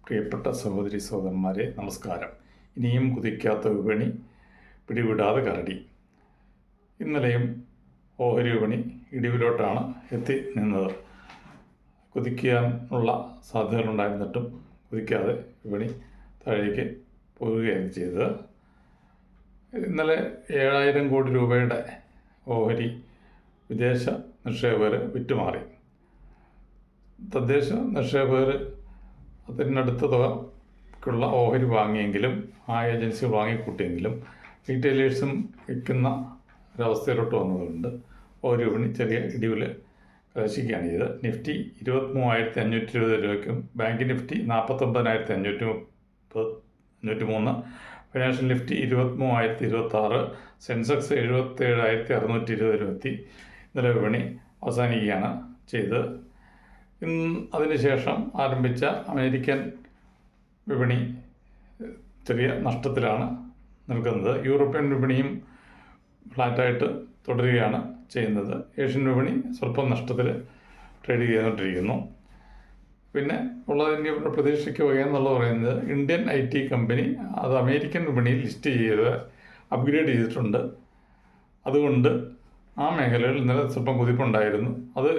പ്രിയപ്പെട്ട സഹോദരി സഹോദരന്മാരെ നമസ്കാരം. ഇനിയും കുതിക്കാത്ത വിപണി പിടിവിടാതെ കരടി. ഇന്നലെയും ഓഹരി വിപണി ഇടിവിലോട്ടാണ് എത്തി നിന്നത്. കുതിക്കാനുള്ള സാധ്യതകളുണ്ടായിരുന്നിട്ടും കുതിക്കാതെ വിപണി താഴേക്ക് പോവുകയാണ് ചെയ്തത്. ഇന്നലെ 7,000 കോടി രൂപയുടെ ഓഹരി വിദേശ നിക്ഷേപകർ വിറ്റുമാറി. തദ്ദേശ നിക്ഷേപകർ അതിനടുത്ത തുകയ്ക്കുള്ള ഓഹരി വാങ്ങിയെങ്കിലും ആ ഏജൻസികൾ വാങ്ങിക്കൂട്ടിയെങ്കിലും റീറ്റെയിലേഴ്സും വിൽക്കുന്ന ഒരവസ്ഥയിലോട്ട് വന്നതുകൊണ്ട് ഓഹരി വിപണി ചെറിയ ഇടിവിൽ കലാശിക്കുകയാണ് ചെയ്തത്. നിഫ്റ്റി 23,520 രൂപയ്ക്കും bank Nifty 49,533, financial Nifty 23,026, Sensex 77,620 രൂപ എത്തി ഇന്നലെ വിപണി അവസാനിക്കുകയാണ് ചെയ്തത്. അതിനുശേഷം ആരംഭിച്ച അമേരിക്കൻ വിപണി ചെറിയ നഷ്ടത്തിലാണ് നിൽക്കുന്നത്. യൂറോപ്യൻ വിപണിയും ഫ്ലാറ്റായിട്ട് തുടരുകയാണ് ചെയ്യുന്നത്. ഏഷ്യൻ വിപണി സ്വല്പം നഷ്ടത്തിൽ ട്രേഡ് ചെയ്തുകൊണ്ടിരിക്കുന്നു. പിന്നെ ഉള്ളതിൻ്റെ പ്രതീക്ഷയ്ക്ക് വകയെന്നുള്ളത് പറയുന്നത് ഇന്ത്യൻ IT കമ്പനി അത് അമേരിക്കൻ വിപണിയിൽ ലിസ്റ്റ് ചെയ്ത് അപ്ഗ്രേഡ് ചെയ്തിട്ടുണ്ട്. അതുകൊണ്ട് ആ മേഖലയിൽ ഇന്നലെ സ്വല്പം കുതിപ്പുണ്ടായിരുന്നു. അത്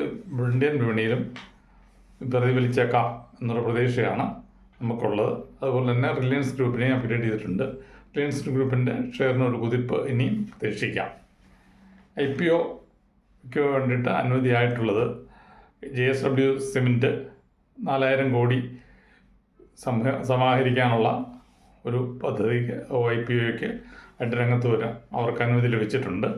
ഇന്ത്യൻ വിപണിയിലും പ്രതിഫലിച്ചേക്കാം എന്നുള്ള പ്രതീക്ഷയാണ് നമുക്കുള്ളത്. അതുപോലെ തന്നെ റിലയൻസ് ഗ്രൂപ്പിനെ അപ്ഗ്രേഡ് ചെയ്തിട്ടുണ്ട്. റിലയൻസ് ഗ്രൂപ്പിൻ്റെ ഷെയറിനൊരു കുതിപ്പ് ഇനിയും പ്രതീക്ഷിക്കാം. IPOയ്ക്ക് വേണ്ടിയിട്ട് അനുമതിയായിട്ടുള്ളത് JSW സിമൻറ്റ് 4,000 കോടി സമാഹരിക്കാനുള്ള ഒരു പദ്ധതിക്ക് IPOയ്ക്ക് ആയിട്ട് രംഗത്ത് വരാൻ അവർക്ക് അനുമതി ലഭിച്ചിട്ടുണ്ട്.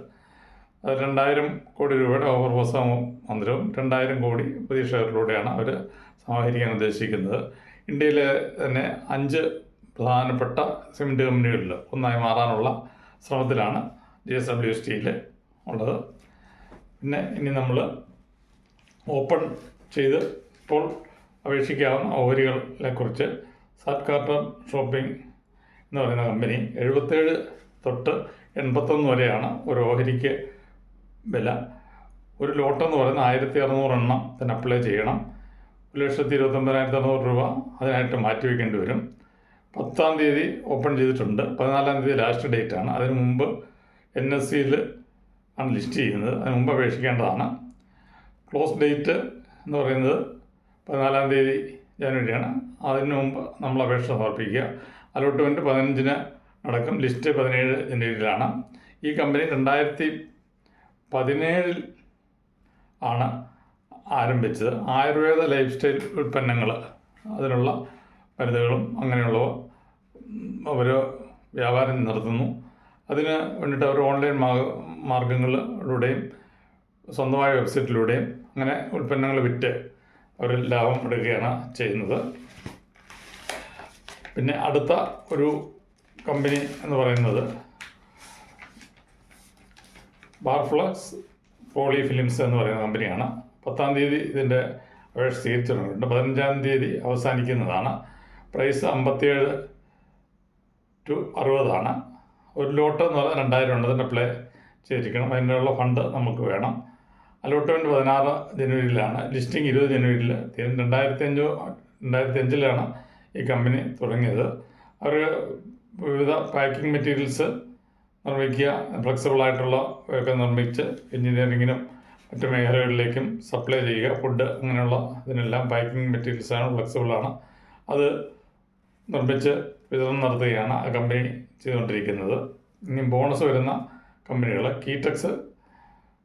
അത് 2,000 കോടി രൂപയുടെ ഓവർബോസ് മന്ദിരവും 2,000 കോടി പുതിയ ഷെയറിലൂടെയാണ് അവർ സമാഹരിക്കാൻ ഉദ്ദേശിക്കുന്നത്. ഇന്ത്യയിലെ തന്നെ 5 പ്രധാനപ്പെട്ട സിമൻറ്റ് കമ്പനികളിൽ ഒന്നായി മാറാനുള്ള ശ്രമത്തിലാണ് JSW സ്റ്റീൽ ഉള്ളത്. പിന്നെ ഇനി നമ്മൾ ഓപ്പൺ ചെയ്ത് ഇപ്പോൾ അപേക്ഷിക്കാവുന്ന ഓഹരികളെ കുറിച്ച് സാറ്റ് കാർട്ടർ ഷോപ്പിംഗ് എന്ന് പറയുന്ന കമ്പനി 77 തൊട്ട് 81 വരെയാണ് ഒരു ഓഹരിക്ക് വില. ഒരു ലോട്ടെന്ന് പറയുന്ന 1,600 എണ്ണം തന്നെ അപ്ലൈ ചെയ്യണം. 1,29,600 രൂപ അതിനായിട്ട് മാറ്റിവെക്കേണ്ടി വരും. 10-ാം തീയതി ഓപ്പൺ ചെയ്തിട്ടുണ്ട്. 14-ാം തീയതി ലാസ്റ്റ് ഡേറ്റാണ്. അതിന് മുമ്പ് NSEയിൽ ആണ് ലിസ്റ്റ് ചെയ്യുന്നത്. അതിന് മുമ്പ് അപേക്ഷിക്കേണ്ടതാണ്. ക്ലോസ് ഡേറ്റ് എന്ന് പറയുന്നത് 14-ാം തീയതി ജനുവരിയാണ്. അതിന് മുമ്പ് നമ്മൾ അപേക്ഷ സമർപ്പിക്കുക. അലോട്ട്മെൻറ്റ് 15-ന് നടക്കും. ലിസ്റ്റ് 17 ജനുവരിയിലാണ്. ഈ കമ്പനി 2017 ആണ് ആരംഭിച്ചത്. ആയുർവേദ ലൈഫ് സ്റ്റൈൽ ഉൽപ്പന്നങ്ങൾ അതിനുള്ള മരുന്നുകളും അങ്ങനെയുള്ളവ അവർ വ്യാപാരം നടത്തുന്നു. അതിന് വേണ്ടിയിട്ട് അവർ ഓൺലൈൻ മാർഗങ്ങളിലൂടെയും സ്വന്തമായ വെബ്സൈറ്റിലൂടെയും അങ്ങനെ ഉൽപ്പന്നങ്ങൾ വിറ്റ് അവർ ലാഭം എടുക്കുകയാണ് ചെയ്യുന്നത്. പിന്നെ അടുത്ത ഒരു കമ്പനി എന്ന് പറയുന്നത് ബാർഫ്ലക്സ് പോളി ഫിലിംസ് എന്ന് പറയുന്ന കമ്പനിയാണ്. 10-ാം തീയതി ഇതിൻ്റെ അപേക്ഷ സ്വീകരിച്ചിട്ടുണ്ട്. 15-ാം തീയതി അവസാനിക്കുന്നതാണ്. പ്രൈസ് 57 to 60 ഒരു ലോട്ട് എന്ന് പറഞ്ഞാൽ 2,000 ഉണ്ട്. അതിൻ്റെ അപ്ലൈ ചെയ്തിരിക്കണം. അതിനുള്ള ഫണ്ട് നമുക്ക് വേണം. അലോട്ട്മെൻറ്റ് 16 ജനുവരിയിലാണ്. ലിസ്റ്റിംഗ് 20 ജനുവരിയിൽ. 2005 ഈ കമ്പനി തുടങ്ങിയത്. അവർ വിവിധ പാക്കിംഗ് മെറ്റീരിയൽസ് നിർമ്മിക്കുക, ഫ്ലെക്സിബിളായിട്ടുള്ള ഒക്കെ നിർമ്മിച്ച് എൻജിനീയറിങ്ങിനും മറ്റു മേഖലകളിലേക്കും സപ്ലൈ ചെയ്യുക. ഫുഡ് അങ്ങനെയുള്ള ഇതിനെല്ലാം പാക്കിംഗ് മെറ്റീരിയൽസാണ്, ഫ്ലെക്സിബിളാണ്. അത് നിർമ്മിച്ച് വിതരണം നടത്തുകയാണ് ആ കമ്പനി ചെയ്തുകൊണ്ടിരിക്കുന്നത്. ഇനി ബോണസ് വരുന്ന കമ്പനികൾ കീറ്റക്സ്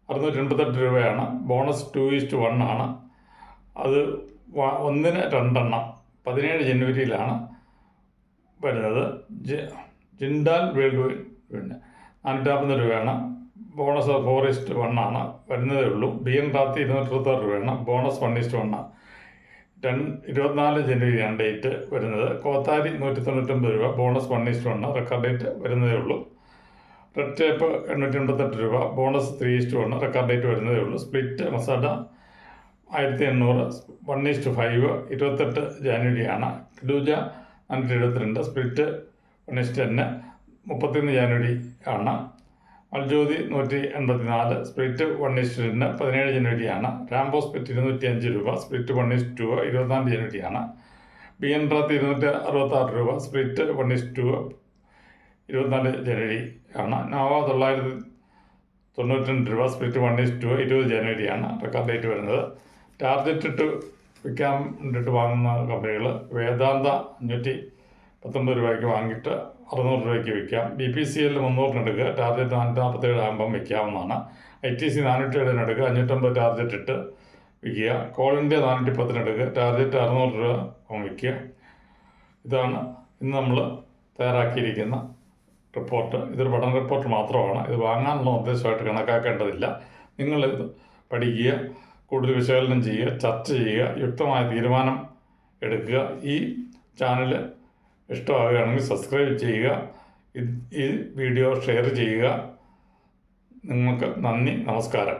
688 രൂപയാണ്. ബോണസ് 2:1 ആണ്. അത് 1-ന് 2 എണ്ണം 17 ജനുവരിയിലാണ് വരുന്നത്. ജിൻഡാൽ വേൾഡ് പിന്നെ 450 രൂപയാണ്. ബോണസ് 4:1 ആണ്. വരുന്നതേ ഉള്ളൂ. BN റാത്തി 226 രൂപയാണ്. ബോണസ് 1:1. 24 ജനുവരിയാണ് ഡേറ്റ് വരുന്നത്. കോത്താരി 199 രൂപ. ബോണസ് 1:1. റെക്കോർഡ് ഡേറ്റ് വരുന്നതേ ഉള്ളൂ. റെഡ് ടേപ്പ് 888 രൂപ. ബോണസ് 3:1. റെക്കോർഡ് ഡേറ്റ് വരുന്നതേ ഉള്ളൂ. സ്പ്ലിറ്റ് മസാല 1,800. 1:5. 28 ജനുവരിയാണ്. കിഡൂജ 472. സ്പ്ലിറ്റ് 1:10. 31 ജനുവരി ആണ്. അൽജ്യോതി 184. സ്പ്ലിറ്റ് 1:10. 17 ജനുവരിയാണ്. റാംബോ സ്പ്ലിറ്റ് 205 രൂപ. സ്പ്ലിറ്റ് 1:2. 24 ജനുവരിയാണ്. BN റാത്ത് 266 രൂപ. സ്പ്ലിറ്റ് 1:2 24 ജനുവരി ആണ്. നോവ 992 രൂപ. സ്പ്ലിറ്റ് 1:2 20 ജനുവരിയാണ് റെക്കോർഡ് ഡേറ്റ് വരുന്നത്. ടാർഗറ്റ് ഇട്ട് വിൽക്കാൻ വേണ്ടിയിട്ട് വാങ്ങുന്ന കമ്പനികൾ വേദാന്ത 519 രൂപയ്ക്ക് വാങ്ങിയിട്ട് 600 രൂപയ്ക്ക് വിൽക്കാം. BPCL 300 എടുക്കുക. ടാർഗറ്റ് 447 ആകുമ്പം വിൽക്കാവുന്നതാണ്. ITC 407 എടുക്കുക. 550 ടാർഗറ്റ് ഇട്ട് വിൽക്കുക. കോൾ ഇന്ത്യ 410 എടുക്കുക. ടാർഗറ്റ് 600 രൂപ വിൽക്കുക. ഇതാണ് ഇന്ന് നമ്മൾ തയ്യാറാക്കിയിരിക്കുന്ന റിപ്പോർട്ട്. ഇതൊരു പഠന റിപ്പോർട്ട് മാത്രമാണ്. ഇത് വാങ്ങാനുള്ള നിർദ്ദേശമായിട്ട് കണക്കാക്കേണ്ടതില്ല. നിങ്ങളിത് പഠിക്കുക, കൂടുതൽ വിശകലനം ചെയ്യുക, ചർച്ച ചെയ്യുക, യുക്തമായ തീരുമാനം എടുക്കുക. ഈ ചാനൽ ഇഷ്ടമാവുകയാണെങ്കിൽ സബ്സ്ക്രൈബ് ചെയ്യുക. ഈ വീഡിയോ ഷെയർ ചെയ്യുക. നിങ്ങൾക്ക് നന്ദി, നമസ്കാരം.